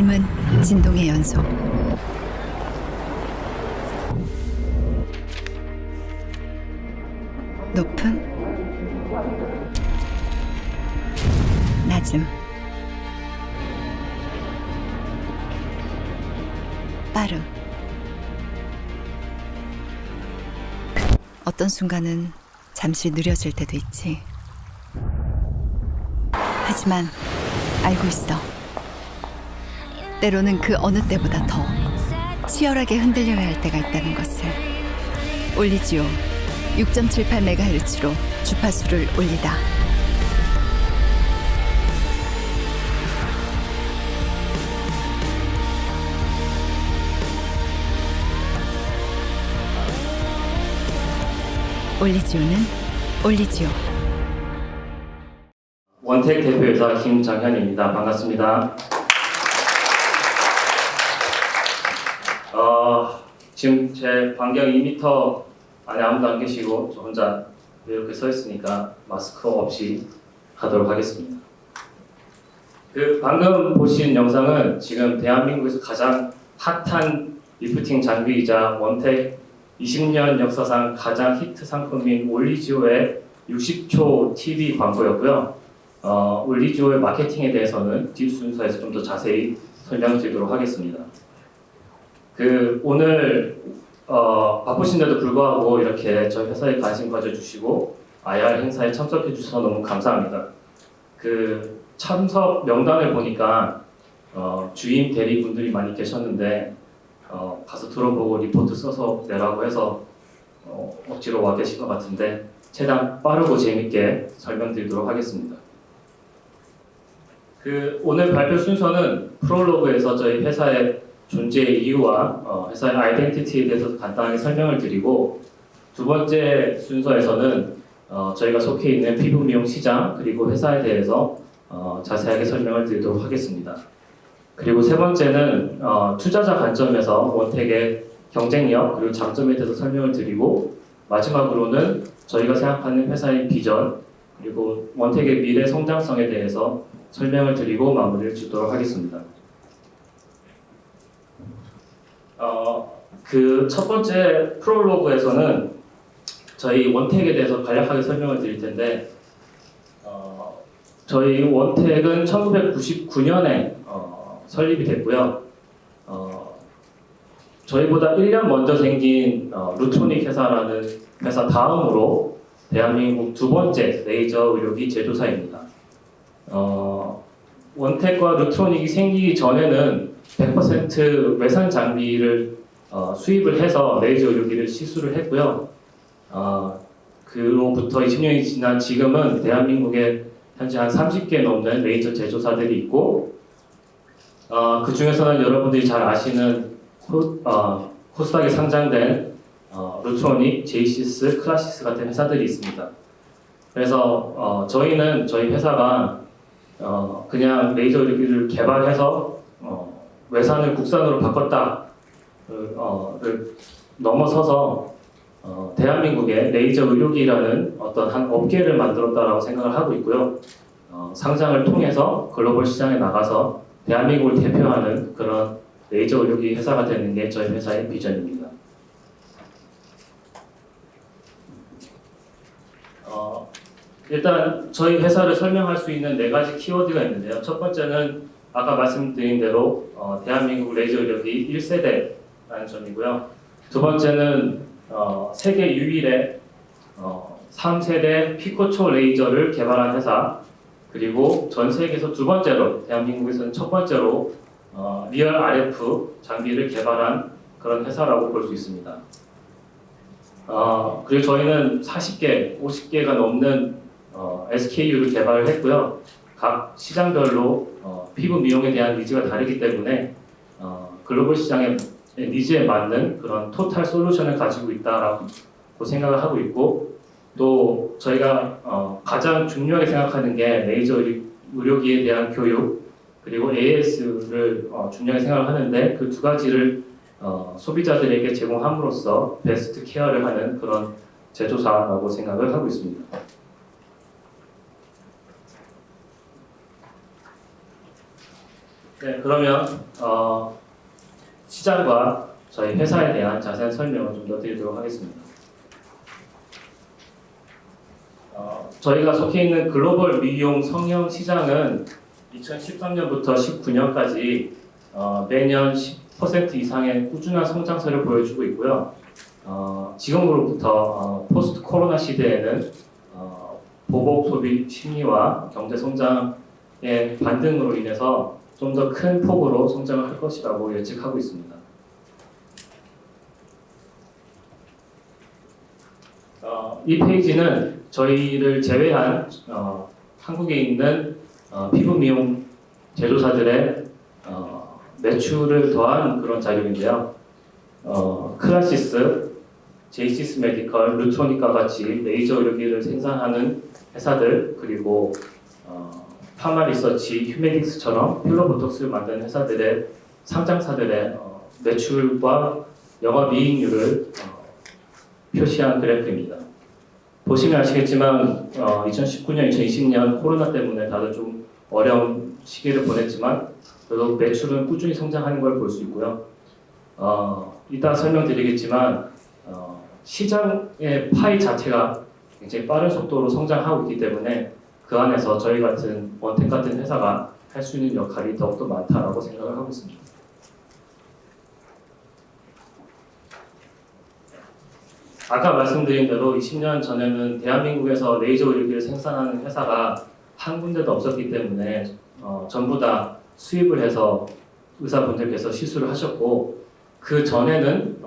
삶은 진동의 연속. 높음, 낮음, 빠름. 어떤 순간은 잠시 느려질 때도 있지. 하지만 알고 있어. 때로는 그 어느 때보다 더 치열하게 흔들려야 할 때가 있다는 것을. 올리지오 6.78MHz로 주파수를 올리다. 올리지오는 올리지오. 원택 대표이사 김정현입니다. 반갑습니다. 지금 제 반경 2m 안에 아무도 안 계시고 저 혼자 이렇게 서 있으니까 마스크 없이 가도록 하겠습니다. 방금 보신 영상은 지금 대한민국에서 가장 핫한 리프팅 장비이자 원택 20년 역사상 가장 히트 상품인 올리지오의 60초 TV 광고였고요. 올리지오의 마케팅에 대해서는 뒷 순서에서 좀 더 자세히 설명드리도록 하겠습니다. 오늘 바쁘신데도 불구하고 이렇게 저희 회사에 관심 가져주시고 IR 행사에 참석해 주셔서 너무 감사합니다. 참석 명단을 보니까 주임 대리분들이 많이 계셨는데 가서 들어보고 리포트 써서 내라고 해서 억지로 와 계신 것 같은데 최대한 빠르고 재밌게 설명드리도록 하겠습니다. 오늘 발표 순서는 프롤로그에서 저희 회사의 존재의 이유와 회사의 아이덴티티에 대해서 간단하게 설명을 드리고, 두 번째 순서에서는 저희가 속해 있는 피부 미용 시장 그리고 회사에 대해서 자세하게 설명을 드리도록 하겠습니다. 그리고 세 번째는 투자자 관점에서 원택의 경쟁력 그리고 장점에 대해서 설명을 드리고, 마지막으로는 저희가 생각하는 회사의 비전 그리고 원택의 미래 성장성에 대해서 설명을 드리고 마무리를 짓도록 하겠습니다. 첫 번째 프롤로그에서는 저희 원택에 대해서 간략하게 설명을 드릴 텐데, 저희 원택은 1999년에 설립이 됐고요. 저희보다 1년 먼저 생긴 루트로닉 회사라는 회사 다음으로 대한민국 두 번째 레이저 의료기 제조사입니다. 원택과 루트로닉이 생기기 전에는 100% 외산 장비를 수입을 해서 레이저 의료기를 시술을 했고요. 그로부터 20년이 지난 지금은 대한민국에 현재 한 30개 넘는 레이저 제조사들이 있고, 그 중에서는 여러분들이 잘 아시는 코스닥에 상장된 루트로닉, 제이시스, 클라시스 같은 회사들이 있습니다. 그래서 저희는 저희 회사가 그냥 레이저 의료기를 개발해서 외산을 국산으로 바꿨다를 넘어서서 대한민국의 레이저 의료기라는 어떤 한 업계를 만들었다라고 생각을 하고 있고요. 상장을 통해서 글로벌 시장에 나가서 대한민국을 대표하는 그런 레이저 의료기 회사가 되는 게 저희 회사의 비전입니다. 일단 저희 회사를 설명할 수 있는 4가지 키워드가 있는데요. 첫 번째는 아까 말씀드린 대로 대한민국 레이저 의료기 1세대라는 점이고요. 두 번째는 세계 유일의 3세대 피코초 레이저를 개발한 회사, 그리고 전 세계에서 두 번째로, 대한민국에서는 첫 번째로 리얼 RF 장비를 개발한 그런 회사라고 볼 수 있습니다. 그리고 저희는 40개, 50개가 넘는 SKU를 개발을 했고요. 각 시장별로 피부 미용에 대한 니즈가 다르기 때문에 글로벌 시장의 니즈에 맞는 그런 토탈 솔루션을 가지고 있다라고 생각을 하고 있고, 또 저희가 가장 중요하게 생각하는 게 레이저 의료기에 대한 교육 그리고 AS를 중요하게 생각을 하는데, 그 두 가지를 소비자들에게 제공함으로써 베스트 케어를 하는 그런 제조사라고 생각을 하고 있습니다. 네, 그러면 시장과 저희 회사에 대한 자세한 설명을 좀 더 드리도록 하겠습니다. 저희가 속해 있는 글로벌 미용 성형 시장은 2013년부터 19년까지 매년 10% 이상의 꾸준한 성장세를 보여주고 있고요. 지금으로부터 포스트 코로나 시대에는 보복 소비 심리와 경제 성장의 반등으로 인해서 좀 더 큰 폭으로 성장을 할 것이라고 예측하고 있습니다. 이 페이지는 저희를 제외한 한국에 있는 피부 미용 제조사들의 매출을 더한 그런 자료인데요. 클라시스, 제이시스 메디컬, 루트로니카 같이 레이저 의료기를 생산하는 회사들, 그리고 파마 리서치, 휴메딕스처럼 필로보톡스를 만드는 회사들의 상장사들의 매출과 영업이익률을 표시한 그래프입니다. 보시면 아시겠지만 2019년, 2020년 코로나 때문에 다들 좀 어려운 시기를 보냈지만 그래도 매출은 꾸준히 성장하는 걸 볼 수 있고요. 이따 설명드리겠지만 시장의 파이 자체가 굉장히 빠른 속도로 성장하고 있기 때문에 그 안에서 저희 같은 원텍 같은 회사가 할 수 있는 역할이 더욱더 많다라고 생각을 하고 있습니다. 아까 말씀드린 대로 20년 전에는 대한민국에서 레이저 의료기를 생산하는 회사가 한 군데도 없었기 때문에 전부 다 수입을 해서 의사분들께서 시술을 하셨고, 그 전에는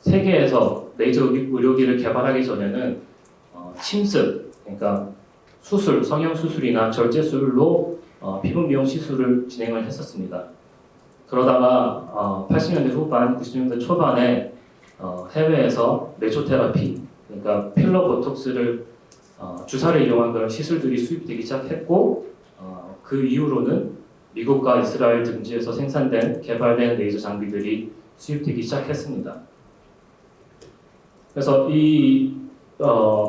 세계에서 레이저 의료기를 개발하기 전에는 침습, 그러니까 수술, 성형 수술이나 절제술로 피부 미용 시술을 진행을 했었습니다. 그러다가 80년대 후반, 90년대 초반에 해외에서 메조테라피, 그러니까 필러 보톡스를 주사를 이용한 그런 시술들이 수입되기 시작했고, 그 이후로는 미국과 이스라엘 등지에서 생산된 개발된 레이저 장비들이 수입되기 시작했습니다. 그래서 이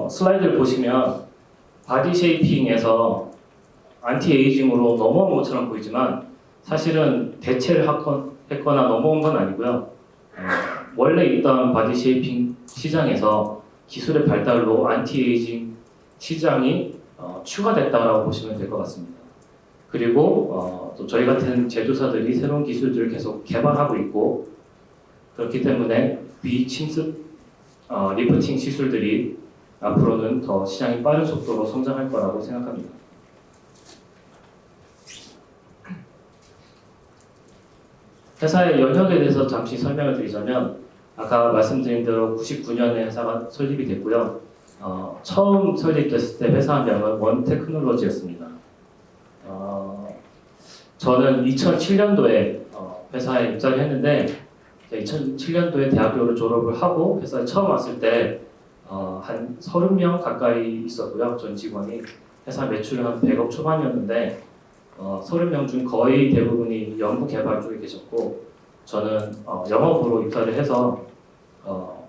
슬라이드를 보시면 바디 쉐이핑에서 안티에이징으로 넘어온 것처럼 보이지만 사실은 대체를 했거나 넘어온 건 아니고요. 원래 있던 바디 쉐이핑 시장에서 기술의 발달로 안티에이징 시장이 추가됐다고 보시면 될 것 같습니다. 그리고 또 저희 같은 제조사들이 새로운 기술들을 계속 개발하고 있고, 그렇기 때문에 비침습 리프팅 시술들이 앞으로는 더 시장이 빠른 속도로 성장할 거라고 생각합니다. 회사의 연혁에 대해서 잠시 설명을 드리자면, 아까 말씀드린 대로 99년에 회사가 설립이 됐고요. 처음 설립됐을 때 회사명은 원테크놀로지였습니다. 저는 2007년도에 회사에 입사를 했는데, 2007년도에 대학교를 졸업을 하고 회사에 처음 왔을 때 한 30명 가까이 있었고요. 전 직원이 회사 매출은 한 100억 초반이었는데 30명 중 거의 대부분이 연구 개발 쪽에 계셨고, 저는 영업으로 입사를 해서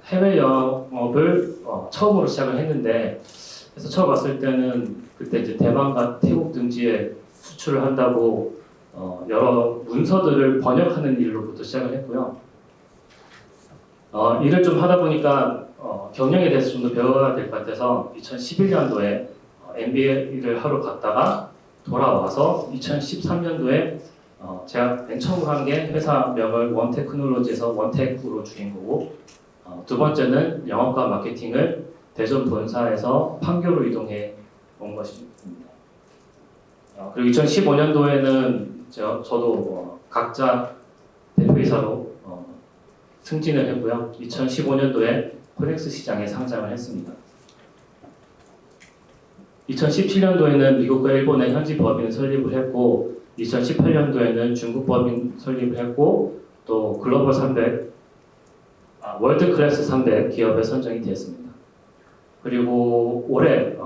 해외 영업을 처음으로 시작을 했는데, 그래서 처음 왔을 때는 그때 이제 대만과 태국 등지에 수출을 한다고 여러 문서들을 번역하는 일로부터 시작을 했고요. 일을 좀 하다 보니까 경영에 대해서 좀 더 배워야 될 것 같아서 2011년도에 MBA를 하러 갔다가 돌아와서 2013년도에 제가 맨 처음 한 게 회사명을 원테크놀로지에서 원텍으로 줄인 거고, 두 번째는 영업과 마케팅을 대전 본사에서 판교로 이동해 온 것입니다. 그리고 2015년도에는 저도 각자 대표이사로 승진을 했고요. 2015년도에 코덱스 시장에 상장을 했습니다. 2017년도에는 미국과 일본의 현지 법인 설립을 했고, 2018년도에는 중국 법인 설립을 했고, 또 글로벌 300, 월드 클래스 300 기업에 선정이 되었습니다. 그리고 올해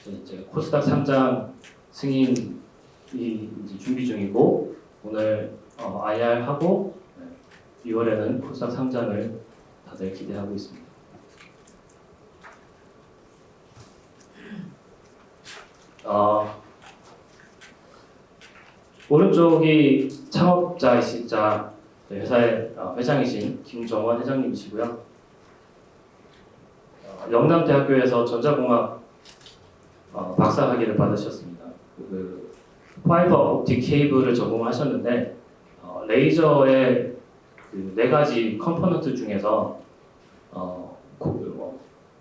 이제 코스닥 상장 승인이 이제 준비 중이고, 오늘 IR하고 2월에는 코스닥 상장을 다들 기대하고 있습니다. 오른쪽이 창업자이시자 회사의 회장이신 김정원 회장님이시고요. 영남대학교에서 전자공학 박사학위를 받으셨습니다. 그 파이버 옵틱 케이블을 전공하셨는데 레이저의 그 4가지 컴포넌트 중에서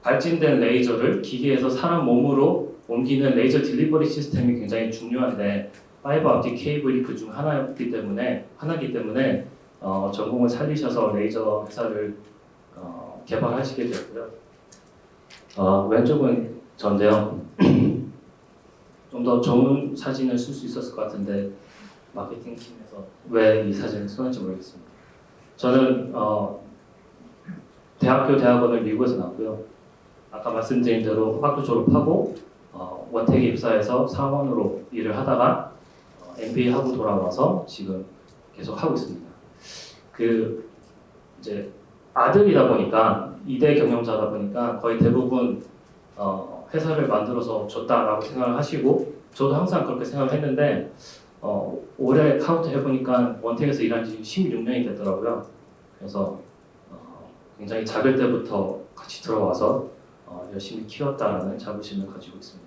발진된 레이저를 기계에서 사람 몸으로 옮기는 레이저 딜리버리 시스템이 굉장히 중요한데 파이버 옵틱 케이블이 그 중 하나기 때문에 전공을 살리셔서 레이저 회사를 개발하시게 됐고요. 왼쪽은 전데요. 좀 더 좋은 사진을 쓸 수 있었을 것 같은데 마케팅 팀에서 왜 이 사진을 쓰는지 모르겠습니다. 저는 대학원을 미국에서 나왔고요. 아까 말씀드린 대로 학교 졸업하고 원택에 입사해서 사원으로 일을 하다가 MBA 하고 돌아와서 지금 계속 하고 있습니다. 그 이제 아들이다 보니까 이대 경영자다 보니까 거의 대부분 회사를 만들어서 줬다라고 생각을 하시고 저도 항상 그렇게 생각을 했는데 올해 카운트 해보니까 원택에서 일한 지 16년이 됐더라고요. 그래서 굉장히 작을 때부터 같이 들어와서 열심히 키웠다라는 자부심을 가지고 있습니다.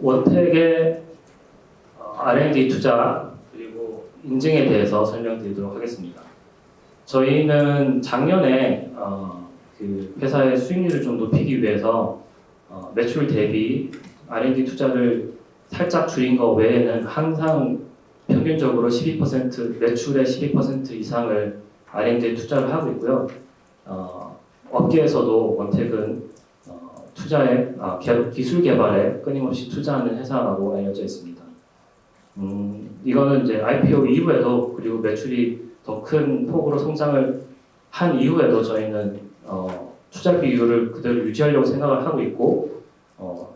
원택의 R&D 투자 그리고 인증에 대해서 설명드리도록 하겠습니다. 저희는 작년에 그 회사의 수익률을 좀 높이기 위해서 매출 대비 R&D 투자를 살짝 줄인 거 외에는 항상 평균적으로 12% 매출의 12% 이상을 R&D에 투자를 하고 있고요. 업계에서도 원택은 투자에 기술 개발에 끊임없이 투자하는 회사라고 알려져 있습니다. 이거는 이제 IPO 이후에도 그리고 매출이 더 큰 폭으로 성장을 한 이후에도 저희는 투자 비율을 그대로 유지하려고 생각을 하고 있고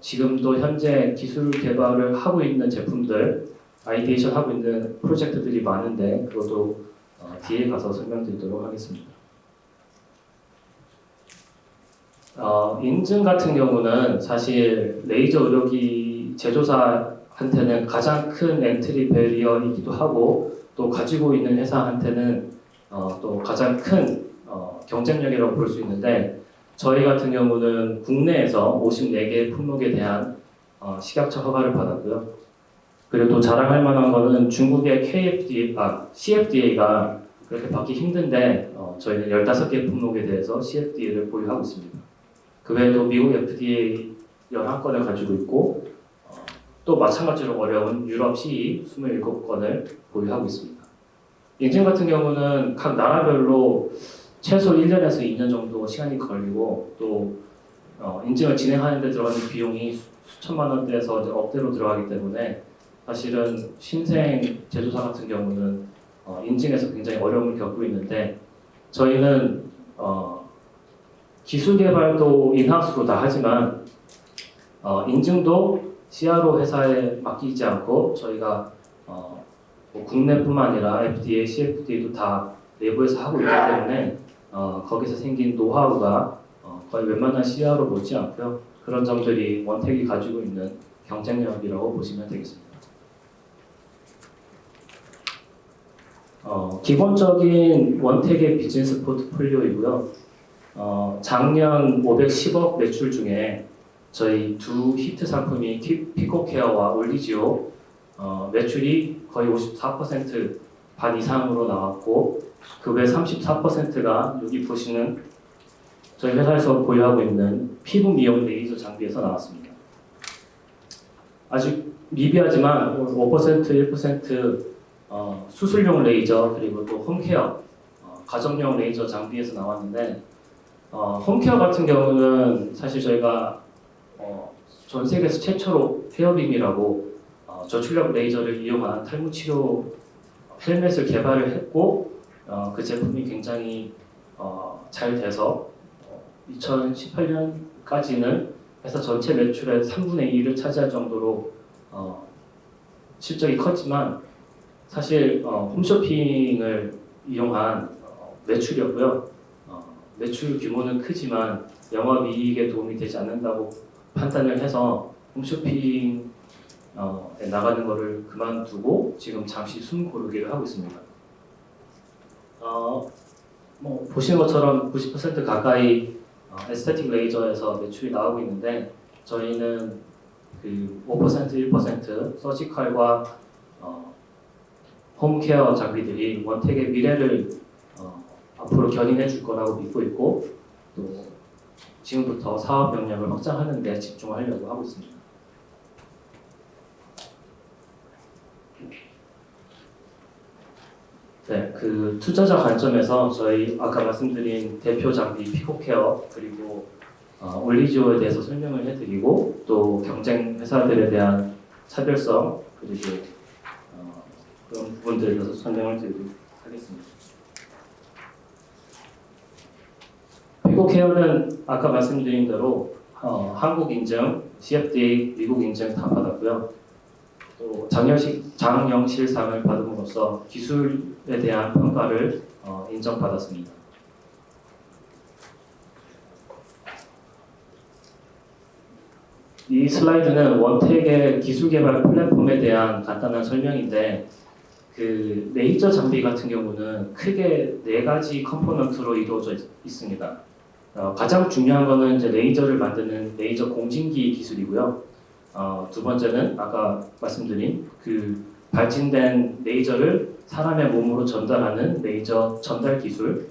지금도 현재 기술 개발을 하고 있는 제품들 아이디에이션 하고 있는 프로젝트들이 많은데 그것도 뒤에 가서 설명드리도록 하겠습니다. 인증 같은 경우는 사실 레이저 의료기 제조사한테는 가장 큰 엔트리 베리어이기도 하고 또 가지고 있는 회사한테는 또 가장 큰 경쟁력이라고 볼 수 있는데 저희 같은 경우는 국내에서 54개의 품목에 대한 식약처 허가를 받았고요. 그리고 또 자랑할 만한 거는 중국의 CFDA가 그렇게 받기 힘든데 저희는 15개 품목에 대해서 CFDA를 보유하고 있습니다. 그 외에도 미국 FDA 11건을 가지고 있고 또 마찬가지로 어려운 유럽 CE 27건을 보유하고 있습니다. 인증 같은 경우는 각 나라별로 최소 1년에서 2년 정도 시간이 걸리고 또 인증을 진행하는 데 들어가는 비용이 수천만 원대에서 억대로 들어가기 때문에 사실은 신생 제조사 같은 경우는 인증에서 굉장히 어려움을 겪고 있는데 저희는 기술 개발도 인하우스로 다 하지만 인증도 CRO 회사에 맡기지 않고 저희가 뭐 국내뿐만 아니라 FDA, CFDA도 다 내부에서 하고 있기 때문에 거기서 생긴 노하우가 거의 웬만한 CRO 못지 않고요. 그런 점들이 원택이 가지고 있는 경쟁력이라고 보시면 되겠습니다. 기본적인 원택의 비즈니스 포트폴리오이고요. 작년 510억 매출 중에 저희 두 히트 상품이 피코케어와 올리지오 매출이 거의 54% 반 이상으로 나왔고 그 외 34%가 여기 보시는 저희 회사에서 보유하고 있는 피부 미용 레이저 장비에서 나왔습니다. 아직 미비하지만 5%, 1% 수술용 레이저 그리고 또 홈케어 가정용 레이저 장비에서 나왔는데 홈케어 같은 경우는 사실 저희가 전 세계에서 최초로 헤어빔이라고 저출력 레이저를 이용한 탈모 치료 헬멧을 개발을 했고 그 제품이 굉장히 잘 돼서 2018년까지는 회사 전체 매출의 3분의 2를 차지할 정도로 실적이 컸지만 사실 홈쇼핑을 이용한 매출이었고요. 매출 규모는 크지만 영업이익에 도움이 되지 않는다고 판단을 해서 홈쇼핑 나가는 거를 그만두고 지금 잠시 숨 고르기를 하고 있습니다. 뭐 보시는 것처럼 90% 가까이 에스테틱 레이저에서 매출이 나오고 있는데 저희는 그 5% 1% 서지컬과 홈케어 장비들이 원택의 미래를 앞으로 견인해 줄 거라고 믿고 있고 또 지금부터 사업 역량을 확장하는 데 집중하려고 하고 있습니다. 네, 그 투자자 관점에서 저희 아까 말씀드린 대표 장비 피코케어 그리고 올리지오에 대해서 설명을 해드리고 또 경쟁 회사들에 대한 차별성 그리고 그런 부분들에 대해서 설명을 드리도록 하겠습니다. 피코케어는 아까 말씀드린 대로 한국 인증, CFDA 미국 인증 다 받았고요. 또 장영실상을 받음으로써 기술에 대한 평가를 인정받았습니다. 이 슬라이드는 원택의 기술 개발 플랫폼에 대한 간단한 설명인데 그 레이저 장비 같은 경우는 크게 4가지 컴포넌트로 이루어져 있습니다. 가장 중요한 거는 이제 레이저를 만드는 레이저 공진기 기술이고요. 두 번째는 아까 말씀드린 그 발진된 레이저를 사람의 몸으로 전달하는 레이저 전달 기술.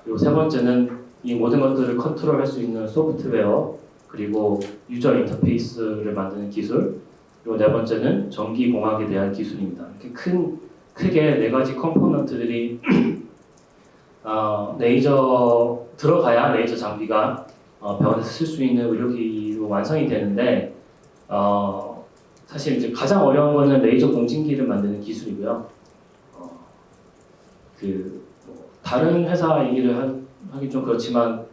그리고 세 번째는 이 모든 것들을 컨트롤할 수 있는 소프트웨어 그리고 유저 인터페이스를 만드는 기술. 그리고 네 번째는 전기공학에 대한 기술입니다. 이렇게 크게 4가지 컴포넌트들이 레이저 들어가야 레이저 장비가 병원에서 쓸 수 있는 의료기로 완성이 되는데 사실 이제 가장 어려운 거는 레이저 공진기를 만드는 기술이고요. 다른 회사 얘기를 하기 좀 그렇지만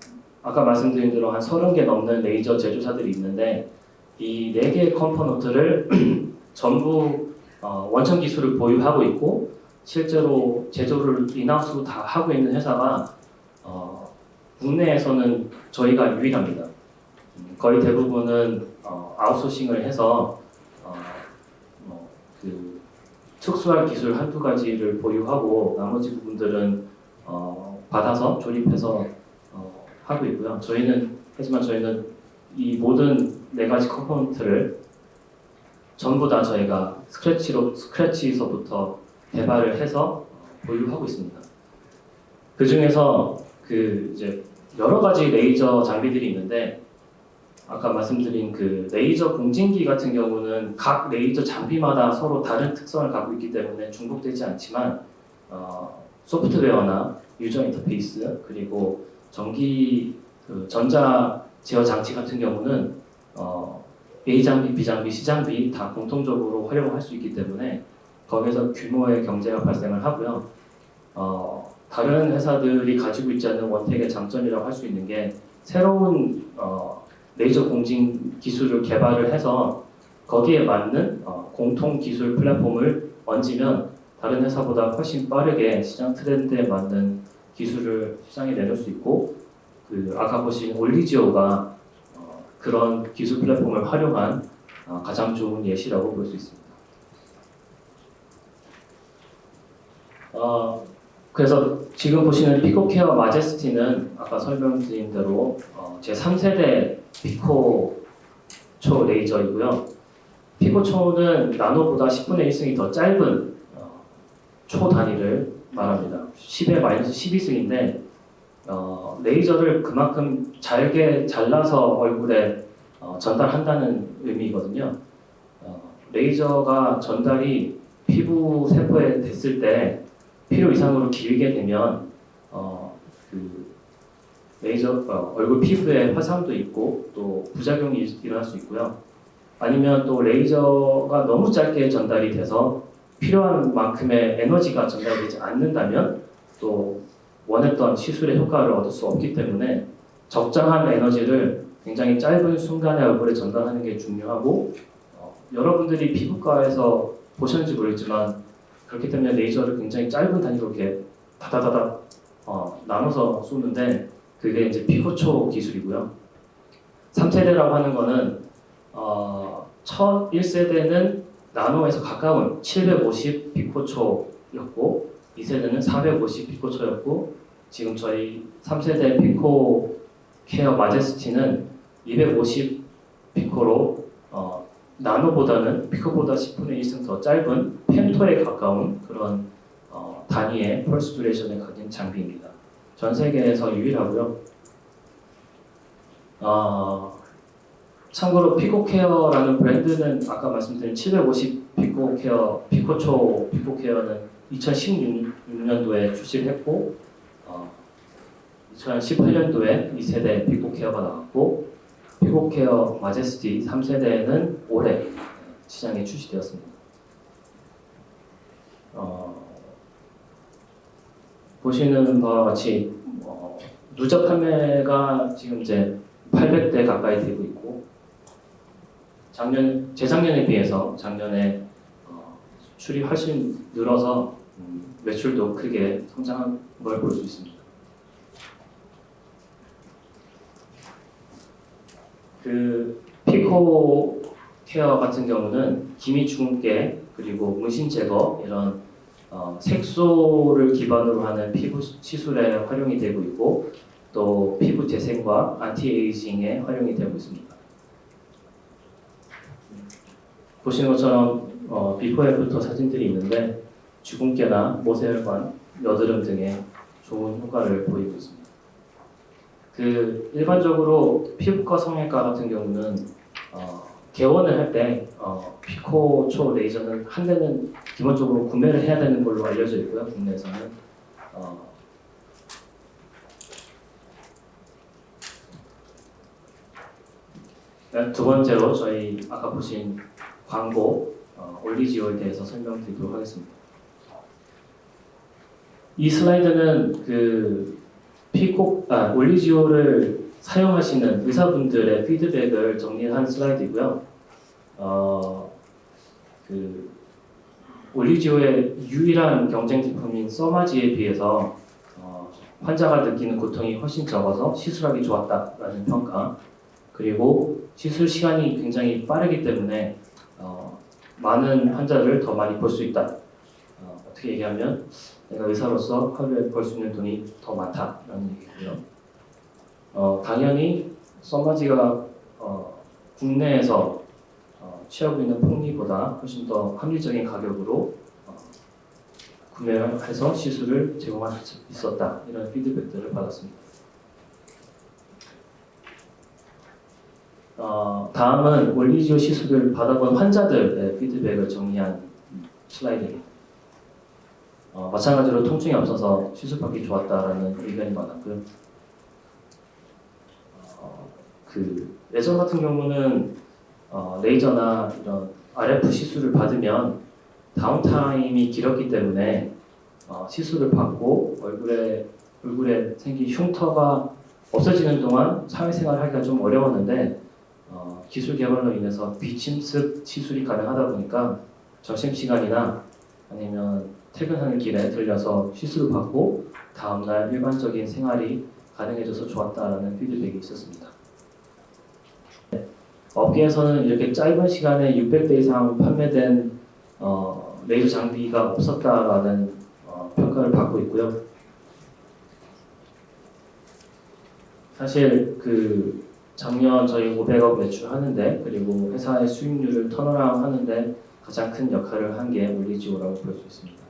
아까 말씀드린 대로 한 30개 넘는 레이저 제조사들이 있는데 이 4개의 컴포넌트를 전부 원천 기술을 보유하고 있고 실제로 제조를 인하우스 다 하고 있는 회사가 국내에서는 저희가 유일합니다. 거의 대부분은 아웃소싱을 해서 특수한 기술 한두 가지를 보유하고 나머지 부분들은 받아서 조립해서 하고 있고요. 하지만 저희는 이 모든 4가지 컴포넌트를 전부 다 저희가 스크래치서부터 개발을 해서 보유하고 있습니다. 그 중에서 이제 여러 가지 레이저 장비들이 있는데 아까 말씀드린 그 레이저 공진기 같은 경우는 각 레이저 장비마다 서로 다른 특성을 갖고 있기 때문에 중복되지 않지만 소프트웨어나 유저 인터페이스 그리고 전자 제어 장치 같은 경우는 A 장비, B 장비, C 장비 다 공통적으로 활용할 수 있기 때문에 거기에서 규모의 경제가 발생을 하고요. 다른 회사들이 가지고 있지 않는 원택의 장점이라고 할 수 있는 게 새로운 레이저 공진 기술을 개발을 해서 거기에 맞는 공통 기술 플랫폼을 얹으면 다른 회사보다 훨씬 빠르게 시장 트렌드에 맞는 기술을 시장에 내놓을 수 있고 아까 보신 올리지오가 그런 기술 플랫폼을 활용한 가장 좋은 예시라고 볼 수 있습니다. 그래서 지금 보시는 피코케어 마제스티는 아까 설명드린 대로 제 3세대 피코초 레이저이고요. 피코초는 나노보다 10분의 1승이 더 짧은 초 단위를 말합니다. 10의 마이너스 12승인데 레이저를 그만큼 잘게 잘라서 얼굴에 전달한다는 의미거든요. 레이저가 전달이 피부 세포에 됐을 때 필요 이상으로 길게 되면 레이저 얼굴 피부에 화상도 있고 또 부작용이 일어날 수 있고요. 아니면 또 레이저가 너무 짧게 전달이 돼서 필요한 만큼의 에너지가 전달되지 않는다면 또 원했던 시술의 효과를 얻을 수 없기 때문에 적정한 에너지를 굉장히 짧은 순간에 얼굴에 전달하는 게 중요하고 여러분들이 피부과에서 보셨는지 모르겠지만 그렇기 때문에 레이저를 굉장히 짧은 단위로 이렇게 다다다다 나눠서 쏘는데 그게 이제 피코초 기술이고요. 3세대라고 하는 거는 첫 1세대는 나노에서 가까운 750 피코초였고 2세대는 450 피코초였고 지금 저희 3세대 피코 케어 마제스티는 250 피코로 나노보다는 피코보다 10분의 1승 더 짧은 펜토에 가까운 그런 단위의 펄스 듀레이션을 가진 장비입니다. 전 세계에서 유일하고요. 참고로 피코케어라는 브랜드는 아까 말씀드린 750 피코케어, 피코초 피코케어는 2016년도에 출시를 했고 2018년도에 2세대 피코케어가 나왔고 피코케어 마제스티 3세대는 올해 시장에 출시되었습니다. 보시는 바와 같이 누적 판매가 지금 이제 800대 가까이 되고 있고 재작년에 비해서 작년에 수출이 훨씬 늘어서 매출도 크게 성장한 걸 볼 수 있습니다. 그 피코 케어 같은 경우는 기미 주근깨 그리고 문신 제거 이런 색소를 기반으로 하는 피부 시술에 활용이 되고 있고 또 피부 재생과 안티에이징에 활용이 되고 있습니다. 보시는 것처럼 비포 애프터 사진들이 있는데 주근깨나 모세혈관, 여드름 등의 좋은 효과를 보이고 있습니다. 그 일반적으로 피부과 성형외과 같은 경우는 개원을 할 때 피코초 레이저는 한 대는 기본적으로 구매를 해야 되는 걸로 알려져 있고요. 국내에서는 두 번째로 저희 아까 보신 광고 올리지오에 대해서 설명드리도록 하겠습니다. 이 슬라이드는 그 올리지오를 사용하시는 의사분들의 피드백을 정리한 슬라이드이고요. 그 올리지오의 유일한 경쟁 제품인 써마지에 비해서 환자가 느끼는 고통이 훨씬 적어서 시술하기 좋았다라는 평가, 그리고 시술 시간이 굉장히 빠르기 때문에 많은 환자를 더 많이 볼 수 있다. 어떻게 얘기하면 내가 의사로서 하루에 벌 수 있는 돈이 더 많다라는 얘기고요. 당연히 써마지가 국내에서 취하고 있는 폭리보다 훨씬 더 합리적인 가격으로 구매해서 시술을 제공할 수 있었다. 이런 피드백들을 받았습니다. 다음은 올리지오 시술을 받아본 환자들의 피드백을 정리한 슬라이드입니다. 마찬가지로 통증이 없어서 시술받기 좋았다라는 의견이 많았고요. 그 레저 같은 경우는 레이저나 이런 RF 시술을 받으면 다운타임이 길었기 때문에 시술을 받고 얼굴에 생긴 흉터가 없어지는 동안 사회생활을 하기가 좀 어려웠는데 기술 개발로 인해서 비침습 시술이 가능하다 보니까 점심시간이나 아니면 퇴근하는 길에 들려서 시술을 받고 다음날 일반적인 생활이 가능해져서 좋았다라는 피드백이 있었습니다. 업계에서는 이렇게 짧은 시간에 600대 이상 판매된 레이저 장비가 없었다라는 평가를 받고 있고요. 사실 그 작년 저희 500억 매출하는데 그리고 회사의 수익률을 턴어라운드 하는데 가장 큰 역할을 한 게 올리지오라고 볼 수 있습니다.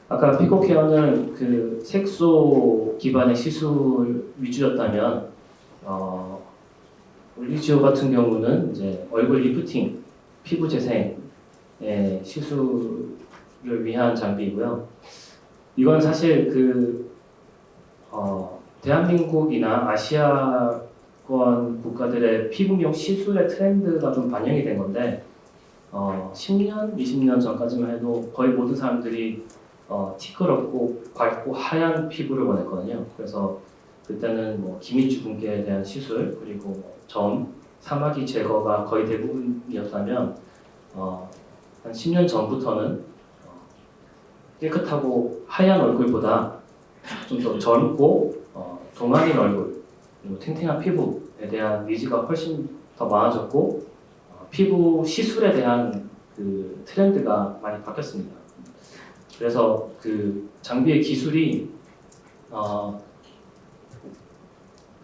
아까 피코케어는 그 색소 기반의 시술 위주였다면 올리지오 같은 경우는 이제 얼굴 리프팅, 피부 재생의 시술을 위한 장비이고요. 이건 사실 대한민국이나 아시아권 국가들의 피부미용 시술의 트렌드가 좀 반영이 된 건데 10년, 20년 전까지만 해도 거의 모든 사람들이 티끌없고 밝고 하얀 피부를 원했거든요. 그래서 그때는 뭐 기미주근깨에 대한 시술 그리고 점, 사마귀 제거가 거의 대부분이었다면 한 10년 전부터는 깨끗하고 하얀 얼굴보다 좀 더 젊고 동안인 얼굴 그리고 탱탱한 피부에 대한 니즈가 훨씬 더 많아졌고 피부 시술에 대한 그 트렌드가 많이 바뀌었습니다. 그래서 그 장비의 기술이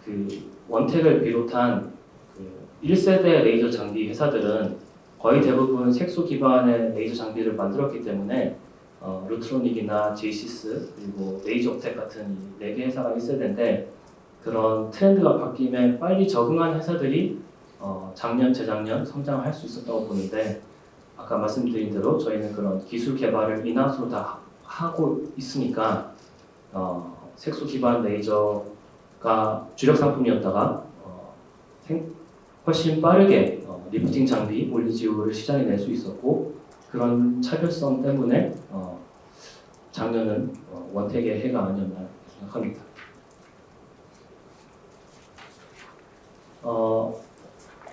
그 원택을 비롯한 그 1세대 레이저 장비 회사들은 거의 대부분 색소 기반의 레이저 장비를 만들었기 때문에 루트로닉이나 제이시스 그리고 레이저업텍 같은 4개 회사가 1세대인데 그런 트렌드가 바뀌면 빨리 적응한 회사들이 작년, 재작년 성장을 할 수 있었다고 보는데 아까 말씀드린 대로 저희는 그런 기술 개발을 인하수로 다 하고 있으니까 색소 기반 레이저가 주력 상품이었다가 훨씬 빠르게 리프팅 장비 올리지오를 시장에 낼 수 있었고 그런 차별성 때문에 작년은 원택의 해가 아니었나 생각합니다.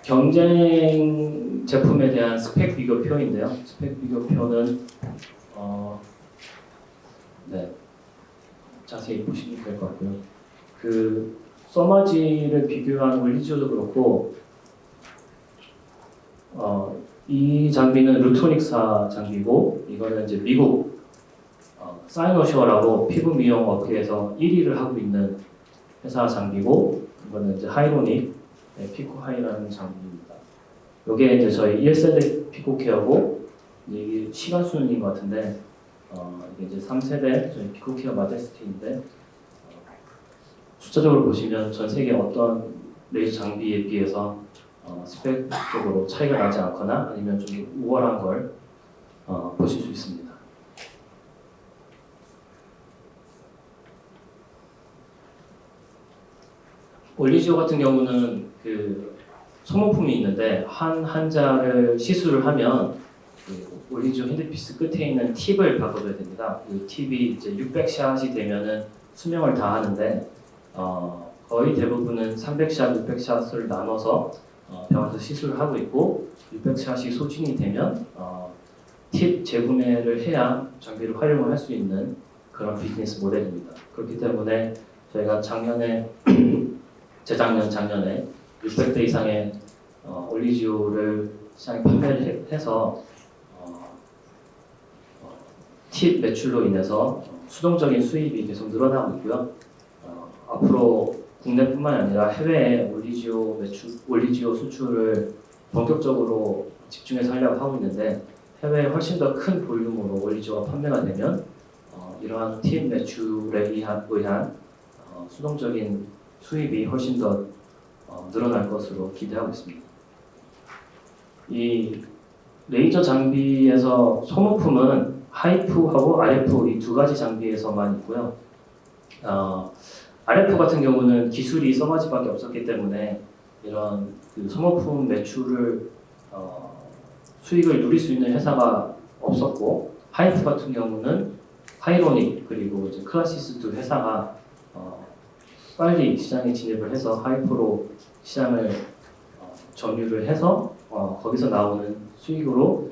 경쟁 제품에 대한 스펙 비교표인데요. 스펙 비교표는 네, 자세히 보시면 될 것 같고요. 그 써마지를 비교한 올리지오도 그렇고 이 장비는 루트로닉사 장비고 이거는 이제 미국 사이노셔라고 피부 미용 업계에서 1위를 하고 있는 회사 장비고 이거는 이제 하이로닉 피코하이라는 장비입니다. 이게 이제 저희 1세대 피코케어고 이게 시간 순인 것 같은데 이게 이제 3세대 저희 피코케어 마제스티인데 숫자적으로 보시면 전 세계 어떤 레이저 장비에 비해서 스펙적으로 차이가 나지 않거나 아니면 좀 우월한 걸 보실 수 있습니다. 올리지오 같은 경우는 그 소모품이 있는데 한 환자를 시술을 하면 그 올리지오 핸드피스 끝에 있는 팁을 바꿔줘야 됩니다. 그 팁이 이제 600샷이 되면은 수명을 다 하는데 거의 대부분은 300샷, 600샷을 나눠서 병원에서 시술을 하고 있고 600샷이 소진이 되면 팁 재구매를 해야 장비를 활용을 할 수 있는 그런 비즈니스 모델입니다. 그렇기 때문에 저희가 작년에 600대 이상의 올리지오를 시장에 판매를 해서 팁 매출로 인해서 수동적인 수입이 계속 늘어나고 있고요. 앞으로 국내뿐만 아니라 해외에 올리지오 수출을 본격적으로 집중해서 하려고 하고 있는데 해외에 훨씬 더 큰 볼륨으로 올리지오가 판매가 되면 이러한 팁 매출에 의한 수동적인 수입이 훨씬 더 늘어날 것으로 기대하고 있습니다. 이 레이저 장비에서 소모품은 하이프하고 RF 이 두 가지 장비에서만 있고요. RF 같은 경우는 기술이 써마지밖에 없었기 때문에 이런 그 소모품 매출을 수익을 누릴 수 있는 회사가 없었고 하이프 같은 경우는 하이로닉 그리고 이제 클라시스 두 회사가 빨리 시장에 진입을 해서 하이프로 시장을 점유를 해서 거기서 나오는 수익으로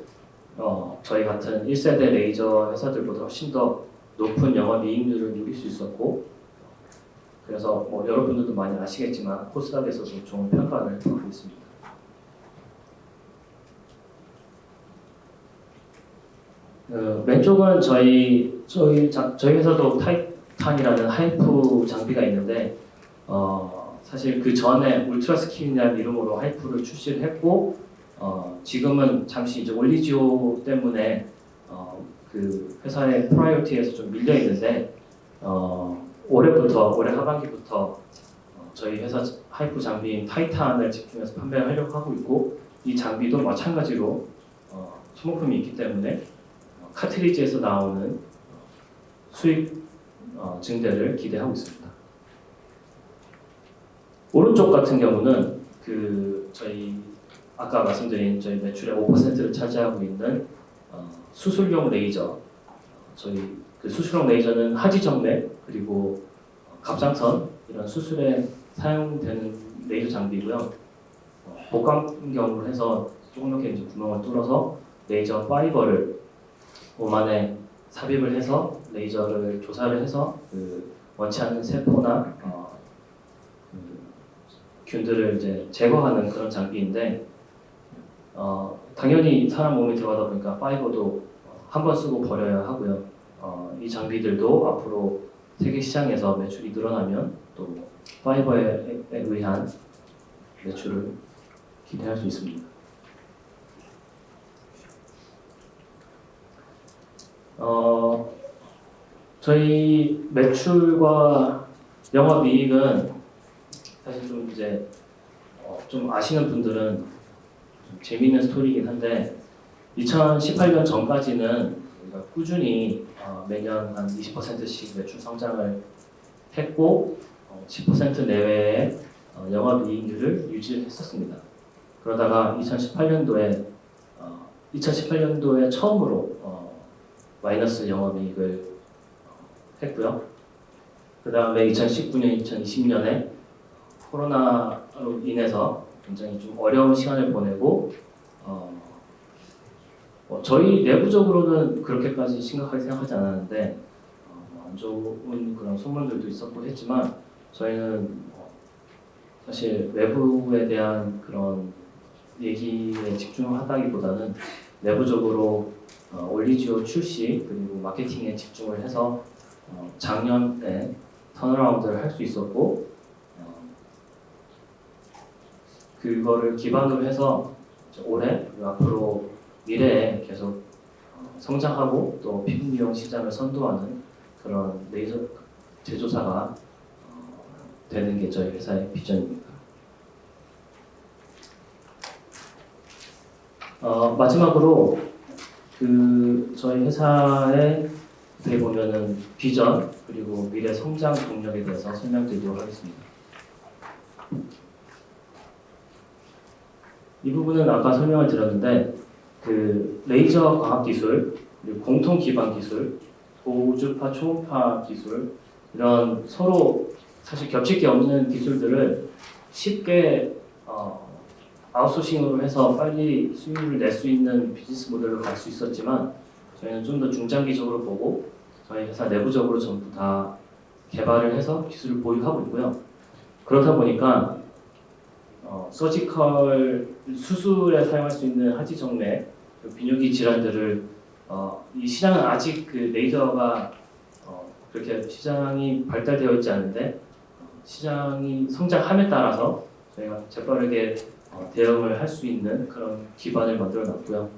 저희 같은 1세대 레이저 회사들보다 훨씬 더 높은 영업이익률을 누릴 수 있었고 그래서 뭐 여러분들도 많이 아시겠지만 코스닥에서도 좋은 평가를 받고 있습니다. 왼쪽은 저희 회사도 타이탄이라는 하이프 장비가 있는데 사실 그 전에 울트라스킨이라는 이름으로 하이프를 출시를 했고 지금은 잠시 이제 올리지오 때문에 그 회사의 프라이어티에서 좀 밀려 있는데 올해 하반기부터 저희 회사 하이프 장비인 타이탄을 집중해서 판매를 하려고 하고 있고 이 장비도 마찬가지로 소모품이 있기 때문에 카트리지에서 나오는 수익 증대를 기대하고 있습니다. 오른쪽 같은 경우는 그 저희 아까 말씀드린 저희 매출의 5%를 차지하고 있는 수술용 레이저. 저희 그 수술용 레이저는 하지 정맥 그리고 갑상선 이런 수술에 사용되는 레이저 장비고요. 복강경으로 해서 조그맣게 이제 구멍을 뚫어서 레이저 파이버를 몸 안에 삽입을 해서 레이저를 조사를 해서 그 원치 않는 세포나 균들을 이제 제거하는 그런 장비인데 당연히 사람 몸에 들어가다 보니까 파이버도 한 번 쓰고 버려야 하고요. 이 장비들도 앞으로 세계 시장에서 매출이 늘어나면 또 파이버에 의한 매출을 기대할 수 있습니다. 저희 매출과 영업이익은 사실 좀 이제 좀 아시는 분들은 좀 재미있는 스토리이긴 한데 2018년 전까지는 우리가 꾸준히 매년 한 20%씩 매출 성장을 했고 10% 내외의 영업이익률을 유지했었습니다. 그러다가 2018년도에 처음으로 마이너스 영업이익을 했고요. 그 다음에 2019년, 2020년에 코로나로 인해서 굉장히 좀 어려운 시간을 보내고 저희 내부적으로는 그렇게까지 심각하게 생각하지 않았는데 안 좋은 그런 소문들도 있었고 했지만 저희는 사실 외부에 대한 그런 얘기에 집중하다기보다는 내부적으로 올리지오 출시 그리고 마케팅에 집중을 해서 작년에 턴어라운드를 할 수 있었고 그거를 기반으로 해서 올해 그리고 앞으로 미래에 계속 성장하고 또 피부 미용 시장을 선도하는 그런 레이저 제조사가 되는 게 저희 회사의 비전입니다. 마지막으로 저희 회사의 어떻게 보면은 비전 그리고 미래 성장 동력에 대해서 설명드리도록 하겠습니다. 이 부분은 아까 설명을 드렸는데 레이저 광학 기술 그리고 공통 기반 기술, 고주파 초음파 기술 이런 서로 사실 겹칠 게 없는 기술들을 쉽게 아웃소싱으로 해서 빨리 수익을 낼 수 있는 비즈니스 모델로 갈 수 있었지만 저희는 좀 더 중장기적으로 보고 저희 회사 내부적으로 전부 다 개발을 해서 기술을 보유하고 있고요. 그렇다 보니까 서지컬 수술에 사용할 수 있는 하지정맥, 비뇨기 질환들을 이 시장은 아직 그 레이저가 그렇게 시장이 발달되어 있지 않은데 시장이 성장함에 따라서 저희가 재빠르게 대응을 할 수 있는 그런 기반을 만들어 놨고요.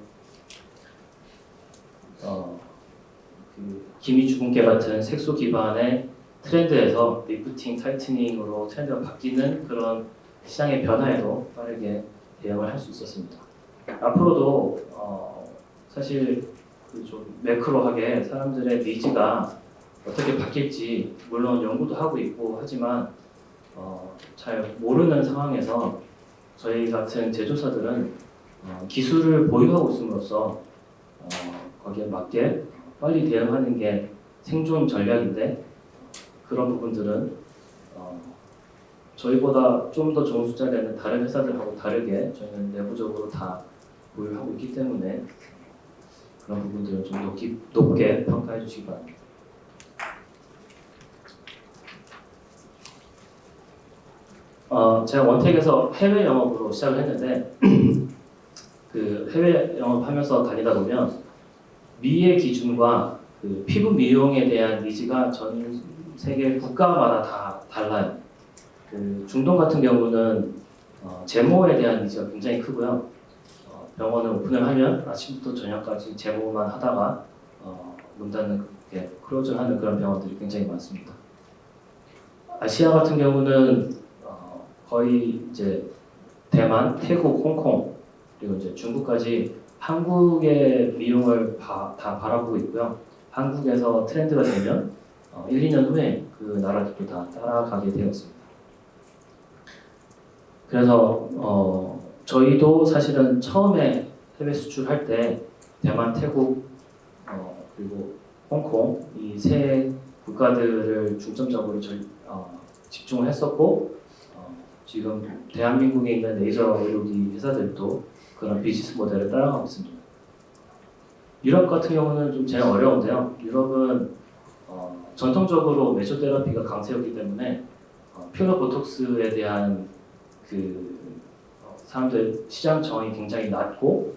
기미주근깨 같은 색소 기반의 트렌드에서 리프팅, 타이트닝으로 트렌드가 바뀌는 그런 시장의 변화에도 빠르게 대응을 할 수 있었습니다. 앞으로도 사실 좀 매크로하게 사람들의 니즈가 어떻게 바뀔지 물론 연구도 하고 있고 하지만 잘 모르는 상황에서 저희 같은 제조사들은 기술을 보유하고 있음으로써 거기에 맞게 빨리 대응하는 게 생존 전략인데 그런 부분들은 저희보다 좀 더 좋은 숫자를 내는 다른 회사들하고 다르게 저희는 내부적으로 다 보유하고 있기 때문에 그런 부분들은 좀 높게 평가해 주시기 바랍니다. 제가 원택에서 해외 영업으로 시작을 했는데 해외 영업하면서 다니다 보면 미의 기준과 피부 미용에 대한 니즈가 전 세계 국가마다 다 달라요. 중동 같은 경우는 제모에 대한 니즈가 굉장히 크고요. 병원을 오픈을 하면 아침부터 저녁까지 제모만 하다가 문 닫는 클로즈하는 그런 병원들이 굉장히 많습니다. 아시아 같은 경우는 거의 이제 대만, 태국, 홍콩 그리고 이제 중국까지 한국의 미용을 다 바라보고 있고요. 한국에서 트렌드가 되면 1, 2년 후에 그 나라들도 다 따라가게 되었습니다. 그래서 저희도 사실은 처음에 해외 수출할 때 대만, 태국 그리고 홍콩 이 세 국가들을 중점적으로 집중을 했었고 지금 대한민국에 있는 레이저 의료기 회사들도 그런 비즈니스 모델을 따라가고 있습니다. 유럽 같은 경우는 좀 제일 어려운데요. 유럽은 전통적으로 메소테라피가 강세였기 때문에 필러 보톡스에 대한 사람들 시장 정이 굉장히 낮고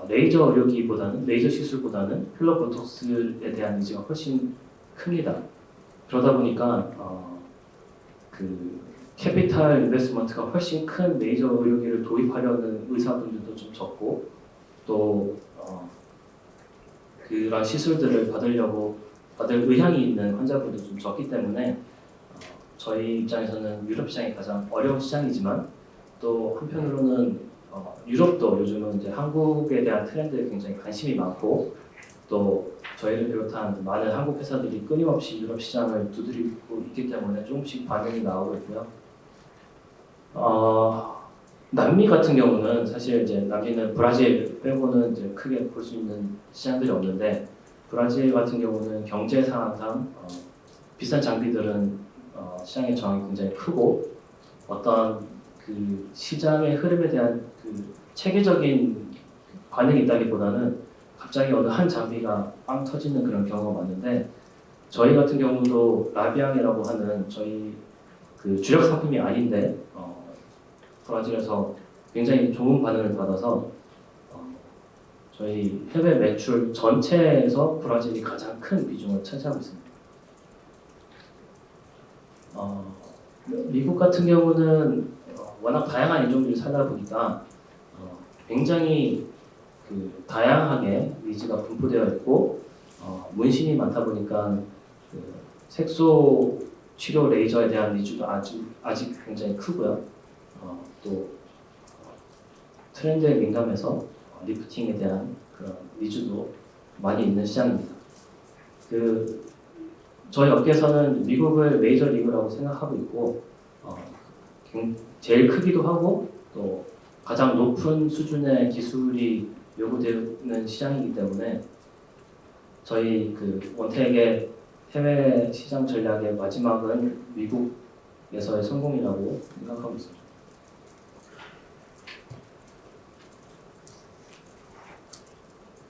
레이저 의료기보다는 레이저 시술보다는 필러 보톡스에 대한 니즈가 훨씬 큽니다. 그러다 보니까 캐피탈 인베스트먼트가 훨씬 큰 레이저 의료기를 도입하려는 의사분들도 좀 적고 또 그런 시술들을 받을 의향이 있는 환자분들도 좀 적기 때문에 저희 입장에서는 유럽 시장이 가장 어려운 시장이지만 또 한편으로는 유럽도 요즘은 이제 한국에 대한 트렌드에 굉장히 관심이 많고 또 저희를 비롯한 많은 한국 회사들이 끊임없이 유럽 시장을 두드리고 있기 때문에 조금씩 반응이 나오고 있고요. 남미 같은 경우는 사실 이제 남미는 브라질 빼고는 이제 크게 볼 수 있는 시장들이 없는데 브라질 같은 경우는 경제 상황상 비싼 장비들은 시장의 저항이 굉장히 크고 어떤 그 시장의 흐름에 대한 체계적인 반응이 있다기보다는 갑자기 어느 한 장비가 빵 터지는 그런 경우가 많은데 저희 같은 경우도 라비앙이라고 하는 저희 주력 상품이 아닌데 브라질에서 굉장히 좋은 반응을 받아서 저희 해외 매출 전체에서 브라질이 가장 큰 비중을 차지하고 있습니다. 미국 같은 경우는 워낙 다양한 인종들이 살다 보니까 굉장히 다양하게 니즈가 분포되어 있고 문신이 많다 보니까 색소 치료 레이저에 대한 니즈도 아직 굉장히 크고요. 또 트렌드에 민감해서 리프팅에 대한 그런 니즈도 많이 있는 시장입니다. 저희 업계에서는 미국을 메이저 리그라고 생각하고 있고 제일 크기도 하고 또 가장 높은 수준의 기술이 요구되는 시장이기 때문에 저희 원택의 해외 시장 전략의 마지막은 미국에서의 성공이라고 생각하고 있습니다.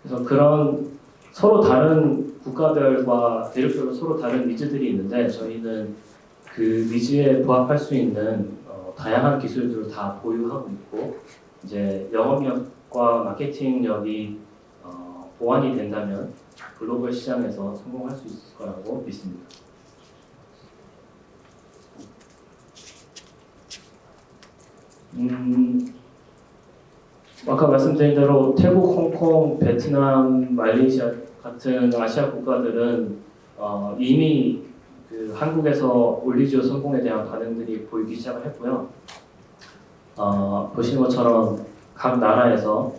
그래서 그런 서로 다른 국가별과 대륙별로 서로 다른 니즈들이 있는데 저희는 그 니즈에 부합할 수 있는 다양한 기술들을 다 보유하고 있고 이제 영업력과 마케팅력이 보완이 된다면 글로벌 시장에서 성공할 수 있을 거라고 믿습니다. 아까 말씀드린 대로 태국, 홍콩, 베트남, 말레이시아 같은 아시아 국가들은 이미 한국에서 올리지오 성공에 대한 반응들이 보이기 시작을 했고요. 보시는 것처럼 각 나라에서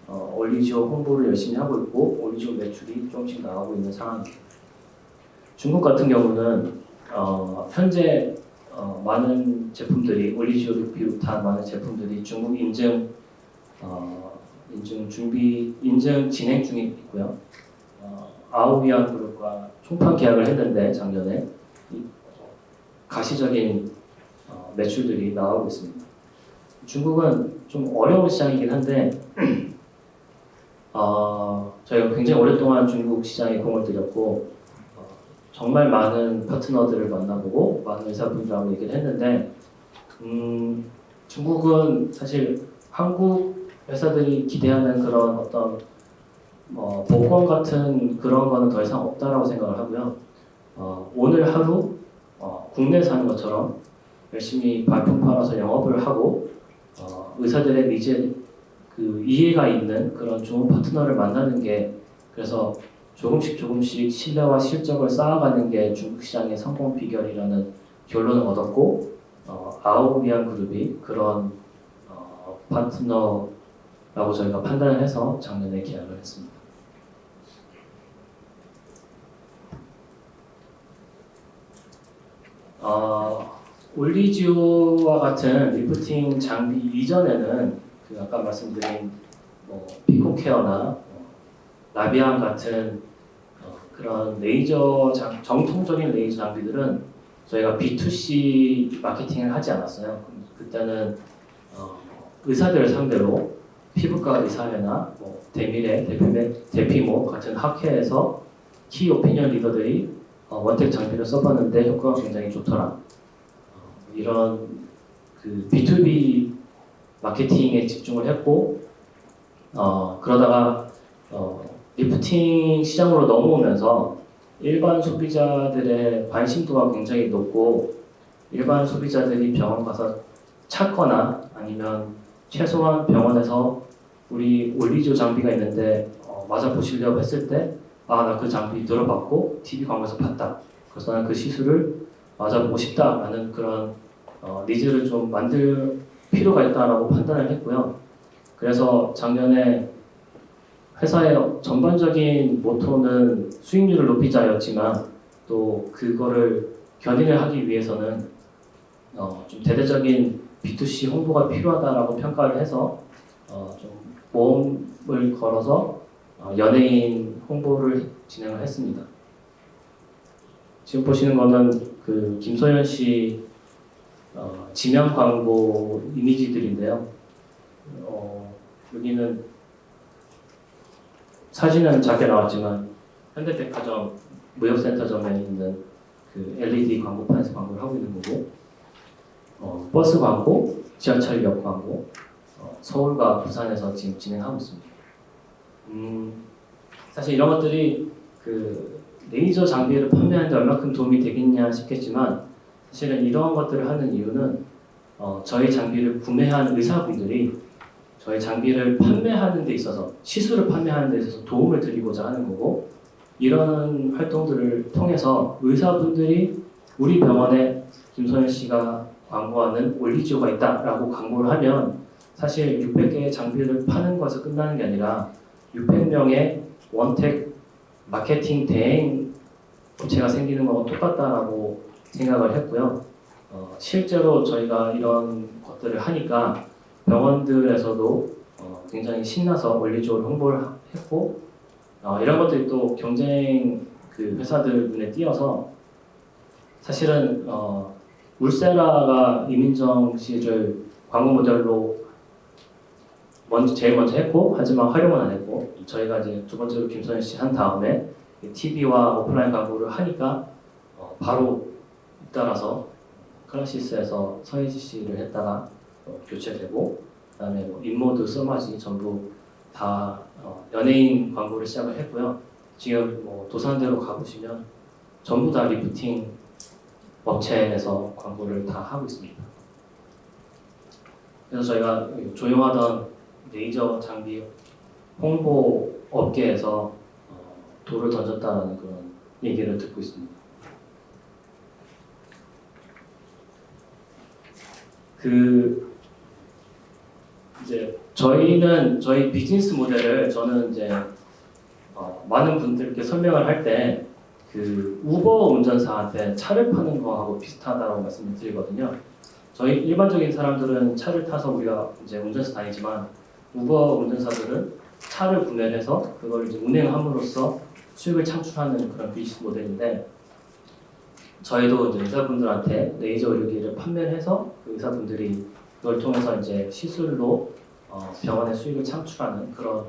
올리지오 홍보를 열심히 하고 있고 올리지오 매출이 조금씩 나오고 있는 상황입니다. 중국 같은 경우는 현재 많은 제품들이 올리지오를 비롯한 많은 제품들이 중국 인증 진행 중에 있고요. 아오비안 그룹과 총판 계약을 했는데 작년에 가시적인 매출들이 나오고 있습니다. 중국은 좀 어려운 시장이긴 한데 저희가 굉장히 오랫동안 중국 시장에 공을 들였고 정말 많은 파트너들을 만나보고 많은 의사분들하고 얘기를 했는데 중국은 사실 한국 회사들이 기대하는 그런 어떤 복권 같은 그런 거는 더 이상 없다라고 생각을 하고요. 오늘 하루 국내에서 하는 것처럼 열심히 발품 팔아서 영업을 하고 의사들의 니즈에 이해가 있는 그런 좋은 파트너를 만나는 게 그래서 조금씩 신뢰와 실적을 쌓아가는 게 중국 시장의 성공 비결이라는 결론을 얻었고 아오비안 그룹이 그런 파트너라고 저희가 판단을 해서 작년에 계약을 했습니다. 올리지오와 같은 리프팅 장비 이전에는 아까 말씀드린 피코케어나 라비안 같은 그런 정통적인 레이저 장비들은 저희가 B2C 마케팅을 하지 않았어요. 그때는 의사들을 상대로 피부과 의사회나 대미래, 대피모 같은 학회에서 키 오피니언 리더들이 원택 장비를 써봤는데 효과가 굉장히 좋더라. 이런 그 B2B 마케팅에 집중을 했고 그러다가 리프팅 시장으로 넘어오면서 일반 소비자들의 관심도가 굉장히 높고 일반 소비자들이 병원 가서 찾거나 아니면 최소한 병원에서 우리 올리조 장비가 있는데 맞아보시려고 했을 때 나 그 장비 들어봤고 TV 광고에서 봤다. 그래서 나는 그 시술을 맞아보고 싶다라는 그런 니즈를 좀 만들 필요가 있다라고 판단을 했고요. 그래서 작년에 회사의 전반적인 모토는 수익률을 높이자였지만 또 그거를 견인을 하기 위해서는 좀 대대적인 B2C 홍보가 필요하다라고 평가를 해서 좀 모험을 걸어서 연예인 홍보를 진행을 했습니다. 지금 보시는 거는 그 김소연 씨 지명 광고 이미지들인데요. 여기는 사진은 작게 나왔지만 현대백화점 무역센터점에 있는 그 LED 광고판에서 광고를 하고 있는 거고 버스 광고, 지하철역 광고, 서울과 부산에서 지금 진행하고 있습니다. 사실 이런 것들이 그 레이저 장비를 판매하는데 얼마큼 도움이 되겠냐 싶겠지만 사실은 이러한 것들을 하는 이유는 저희 장비를 구매한 의사분들이 저희 장비를 판매하는 데 있어서 시술을 판매하는 데 있어서 도움을 드리고자 하는 거고 이런 활동들을 통해서 의사분들이 우리 병원에 김소연 씨가 광고하는 올리지오가 있다라고 광고를 하면 사실 600개의 장비를 파는 것에서 끝나는 게 아니라 600명의 원택 마케팅 대행 업체가 생기는 거와 똑같다라고 생각을 했고요. 실제로 저희가 이런 것들을 하니까 병원들에서도 굉장히 신나서 올리지오를 홍보를 했고 이런 것들이 또 경쟁 그 회사들 눈에 띄어서 사실은 울세라가 이민정 씨를 광고 모델로 제일 먼저 했고 하지만 활용은 안 했고 저희가 이제 두 번째로 김소연 씨 한 다음에 TV와 오프라인 광고를 하니까 바로 잇따라서 클라시스에서 서혜지 씨를 했다가 교체되고 그다음에 뭐 인모드, 써마지 전부 다 연예인 광고를 시작을 했고요. 지금 뭐 도산대로 가보시면 전부 다 리프팅 업체에서 광고를 다 하고 있습니다. 그래서 저희가 조용하던 레이저 장비 홍보 업계에서 돌을 던졌다는 그런 얘기를 듣고 있습니다. 이제 저희 비즈니스 모델을 저는 이제 많은 분들께 설명을 할 때 그 우버 운전사한테 차를 파는 거하고 비슷하다고 말씀을 드리거든요. 저희 일반적인 사람들은 차를 타서 우리가 이제 운전해서 다니지만 우버 운전사들은 차를 구매해서 그걸 이제 운행함으로써 수익을 창출하는 그런 비즈니스 모델인데 저희도 이제 의사분들한테 레이저 의료기를 판매를 해서 그 의사분들이 그걸 통해서 이제 시술로 병원의 수익을 창출하는 그런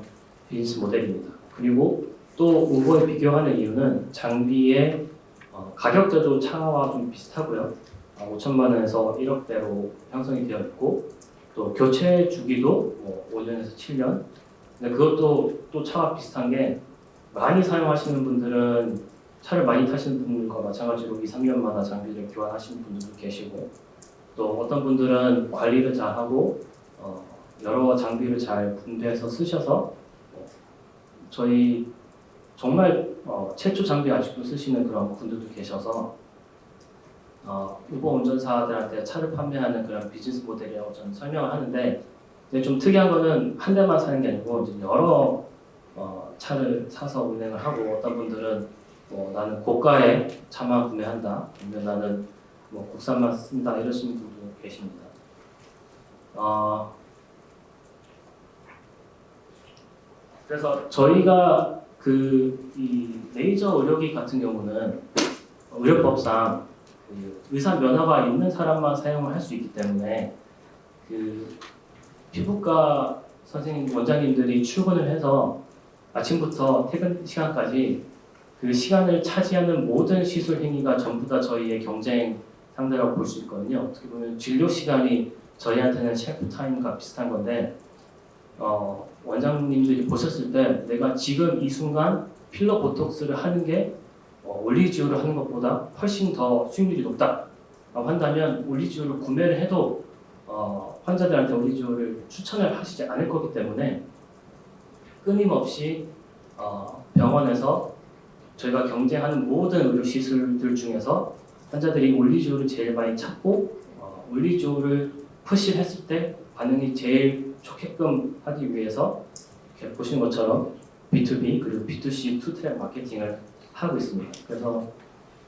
비즈니스 모델입니다. 그리고 또 우버에 비교하는 이유는 장비의 가격대도 차와 좀 비슷하고요. 5천만 원에서 1억대로 형성이 되어 있고 또 교체 주기도 5년에서 7년. 근데 그것도 또 차와 비슷한 게 많이 사용하시는 분들은 차를 많이 타시는 분들과 마찬가지로 2, 3년마다 장비를 교환하시는 분들도 계시고 또 어떤 분들은 관리를 잘하고 여러 장비를 잘 분배해서 쓰셔서 저희 정말 최초 장비 아직도 쓰시는 그런 분들도 계셔서 우버 운전사들한테 차를 판매하는 그런 비즈니스 모델이라고 저는 설명을 하는데 근데 좀 특이한 거는 한 대만 사는 게 아니고 이제 여러 차를 사서 운행을 하고 어떤 분들은 나는 고가의 차만 구매한다 아니면 나는 국산만 쓴다 이러시는 분도 계십니다. 그래서 저희가 이 레이저 의료기 같은 경우는 의료법상 의사 면허가 있는 사람만 사용을 할 수 있기 때문에 피부과 선생님 원장님들이 출근을 해서 아침부터 퇴근 시간까지 그 시간을 차지하는 모든 시술 행위가 전부 다 저희의 경쟁 상대라고 볼 수 있거든요. 어떻게 보면 진료 시간이 저희한테는 셰프 타임과 비슷한 건데 원장님들이 보셨을 때 내가 지금 이 순간 필러 보톡스를 하는 게 올리지오를 하는 것보다 훨씬 더 수익률이 높다라고 한다면 올리지오를 구매를 해도 환자들한테 올리지오를 추천을 하시지 않을 거기 때문에 끊임없이 병원에서 저희가 경쟁하는 모든 의료 시술들 중에서 환자들이 올리지오를 제일 많이 찾고 올리지오를 푸시를 했을 때 반응이 제일 좋게끔 하기 위해서 이렇게 보시는 것처럼 B2B 그리고 B2C 투트랙 마케팅을 하고 있습니다. 그래서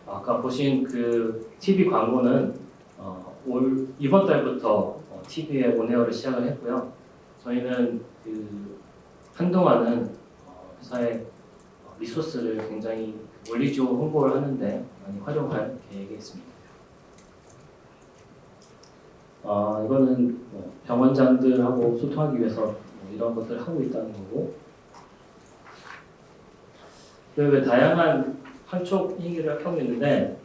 아까 보신 그 TV 광고는 이번 달부터 TV에 온에어를 시작을 했고요. 저희는 그 한동안은 회사의 리소스를 굉장히 올리지오 홍보를 하는데 많이 활용할 계획이 있습니다. 이거는 병원장들하고 소통하기 위해서 이런 것들을 하고 있다는 거고, 그 다양한 판촉 행위를 하고 있는데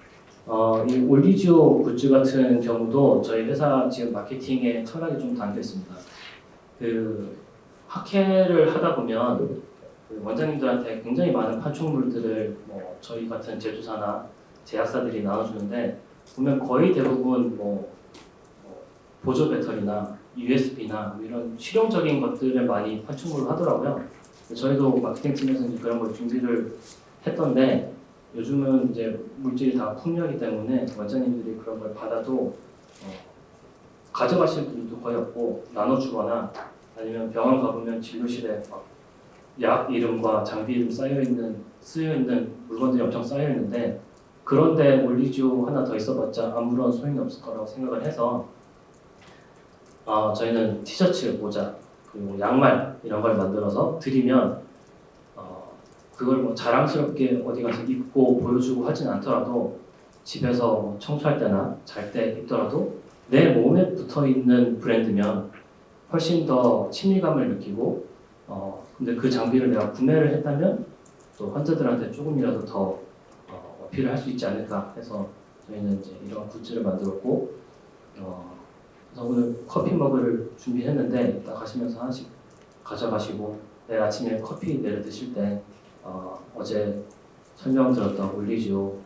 이 올리지오 굿즈 같은 경우도 저희 회사 지금 마케팅에 철학이 좀 담겨 있습니다. 그 학회를 하다 보면 그 원장님들한테 굉장히 많은 판촉물들을 저희 같은 제조사나 제약사들이 나눠주는데 보면 거의 대부분 보조 배터리나 USB나 이런 실용적인 것들을 많이 판촉물로 하더라고요. 저희도 마케팅 팀에서 이제 그런 걸 준비를 했던데 요즘은 이제 물질이 다 풍요하기 때문에 원장님들이 그런 걸 받아도 가져가실 분들도 거의 없고 나눠주거나 아니면 병원 가보면 진료실에 약 이름과 장비 이름 쓰여 있는 물건들이 엄청 쌓여 있는데 그런데 올리지오 하나 더 있어봤자 아무런 소용이 없을 거라고 생각을 해서 저희는 티셔츠, 모자, 그리고 양말 이런 걸 만들어서 드리면 그걸 자랑스럽게 어디 가서 입고 보여주고 하진 않더라도 집에서 청소할 때나 잘 때 입더라도 내 몸에 붙어 있는 브랜드면 훨씬 더 친밀감을 느끼고 근데 그 장비를 내가 구매를 했다면 또 환자들한테 조금이라도 더 어필을 할 수 있지 않을까 해서 저희는 이제 이런 굿즈를 만들었고 그래서 오늘 커피 머그를 준비했는데 이따 가시면서 하나씩 가져가시고 내일 아침에 커피 내려 드실 때 어제 설명드렸던 올리지오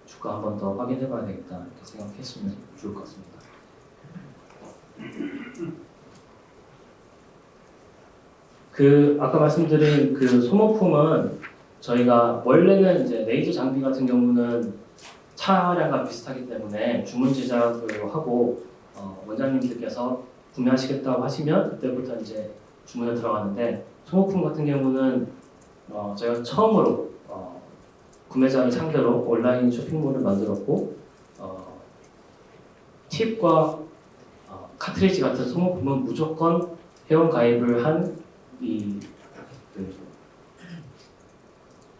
주가 한 번 더 확인해봐야 되겠다 이렇게 생각했으면 좋을 것 같습니다. 그 아까 말씀드린 그 소모품은 저희가 원래는 이제 레이저 장비 같은 경우는 차량과 비슷하기 때문에 주문 제작을 하고 원장님들께서 구매하시겠다고 하시면 그때부터 이제 주문을 들어가는데 소모품 같은 경우는 저희가 처음으로 구매자를 상대로 온라인 쇼핑몰을 만들었고 팁과 카트리지 같은 소모품은 무조건 회원 가입을 한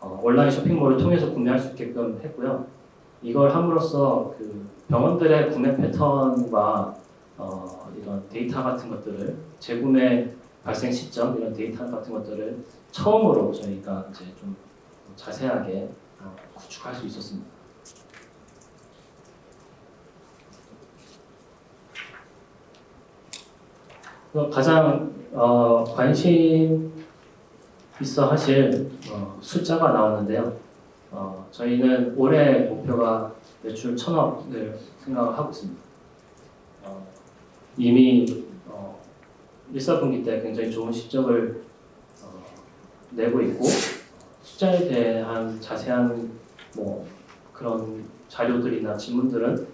온라인 쇼핑몰을 통해서 구매할 수 있게끔 했고요. 이걸 함으로써 그 병원들의 구매 패턴과 이런 데이터 같은 것들을 재구매 발생 시점 이런 데이터 같은 것들을 처음으로 저희가 이제 좀 자세하게 구축할 수 있었습니다. 가장 관심 있어 하실 숫자가 나왔는데요. 저희는 올해 목표가 매출 1,000억을 생각을 하고 있습니다. 이미 1사분기 때 굉장히 좋은 실적을 내고 있고 숫자에 대한 자세한 그런 자료들이나 질문들은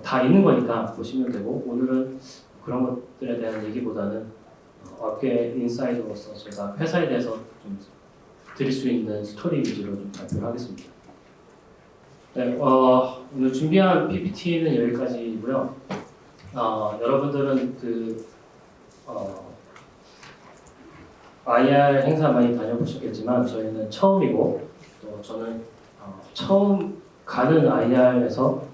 다 있는 거니까 보시면 되고 오늘은 그런 것들에 대한 얘기보다는 업계 인사이더로서 제가 회사에 대해서 좀 드릴 수 있는 스토리 위주로 좀 발표를 하겠습니다. 네, 오늘 준비한 PPT는 여기까지고요. 여러분들은 그 IR 행사 많이 다녀보셨겠지만 저희는 처음이고 또 저는 처음 가는 IR에서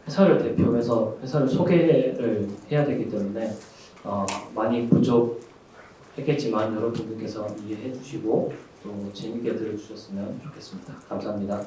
회사를 대표해서 회사를 소개를 해야 되기 때문에 많이 부족했겠지만 여러분들께서 이해해 주시고 또 재밌게 들어주셨으면 좋겠습니다. 감사합니다.